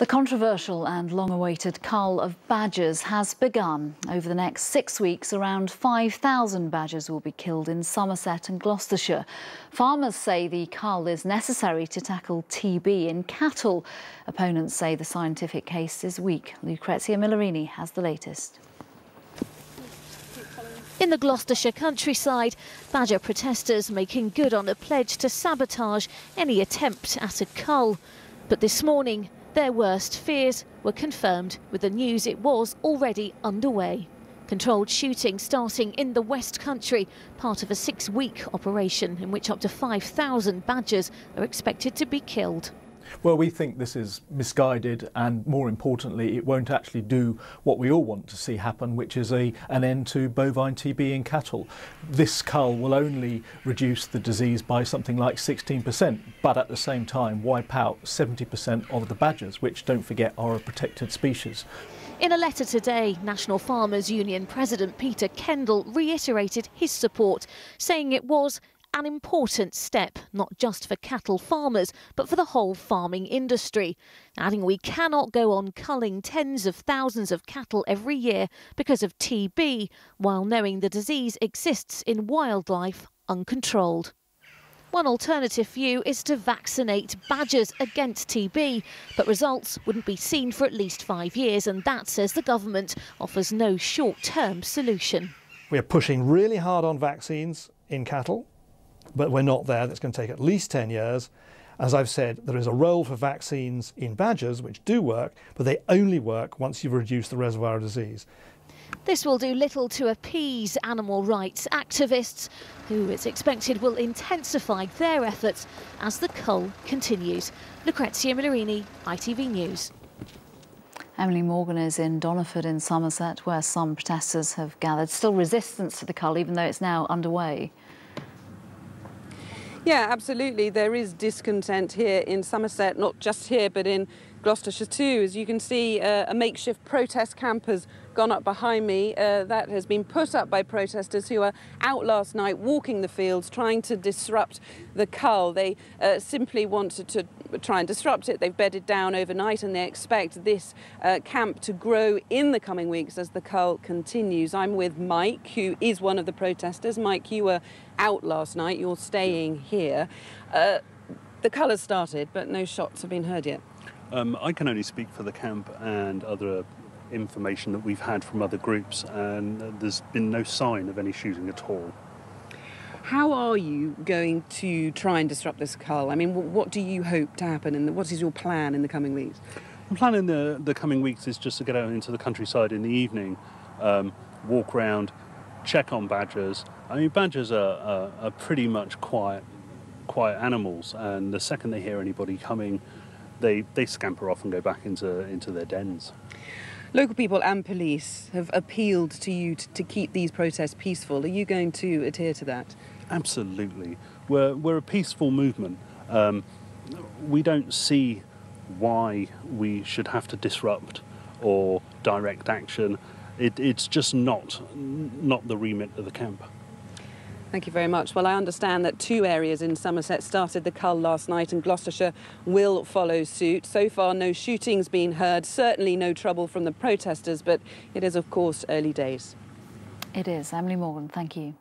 The controversial and long-awaited cull of badgers has begun. Over the next 6 weeks, around 5,000 badgers will be killed in Somerset and Gloucestershire. Farmers say the cull is necessary to tackle TB in cattle. Opponents say the scientific case is weak. Lucrezia Millarini has the latest. In the Gloucestershire countryside, badger protesters making good on a pledge to sabotage any attempt at a cull. But this morning, their worst fears were confirmed with the news it was already underway. Controlled shooting starting in the West Country, part of a 6-week operation in which up to 5,000 badgers are expected to be killed. Well, we think this is misguided, and more importantly, it won't actually do what we all want to see happen, which is an end to bovine TB in cattle. This cull will only reduce the disease by something like 16%, but at the same time wipe out 70% of the badgers, which, don't forget, are a protected species. In a letter today, National Farmers Union President Peter Kendall reiterated his support, saying it was an important step, not just for cattle farmers, but for the whole farming industry, adding we cannot go on culling tens of thousands of cattle every year because of TB, while knowing the disease exists in wildlife uncontrolled. One alternative view is to vaccinate badgers against TB, but results wouldn't be seen for at least 5 years, and that, says the government, offers no short-term solution. We're pushing really hard on vaccines in cattle, but we're not there. That's going to take at least 10 years. As I've said, there is a role for vaccines in badgers, which do work, but they only work once you've reduced the reservoir of disease. This will do little to appease animal rights activists, who it's expected will intensify their efforts as the cull continues. Lucrezia Millarini, ITV News. Emily Morgan is in Doniford in Somerset, where some protesters have gathered. Still resistance to the cull, even though it's now underway. Yeah, absolutely. There is discontent here in Somerset, not just here, but in Gloucestershire too. As you can see, a makeshift protest camp has gone up behind me. That has been put up by protesters who were out last night walking the fields, trying to disrupt the cull. They simply wanted to try and disrupt it. They've bedded down overnight, and they expect this camp to grow in the coming weeks as the cull continues. I'm with Mike, who is one of the protesters. Mike, you were out last night. You're staying here. The cull has started, but no shots have been heard yet. I can only speak for the camp and other information that we've had from other groups, and there's been no sign of any shooting at all. How are you going to try and disrupt this cull? I mean, what do you hope to happen, and what is your plan in the coming weeks? The plan in the coming weeks is just to get out into the countryside in the evening, walk around, check on badgers. I mean, badgers are pretty much quiet animals, and the second they hear anybody coming, they scamper off and go back into their dens. Local people and police have appealed to you to keep these protests peaceful. Are you going to adhere to that? Absolutely. We're a peaceful movement. We don't see why we should have to disrupt or direct action. It's just not the remit of the camp. Thank you very much. Well, I understand that 2 areas in Somerset started the cull last night, and Gloucestershire will follow suit. So far, no shootings been heard, certainly no trouble from the protesters, but it is, of course, early days. It is. Emily Morgan, thank you.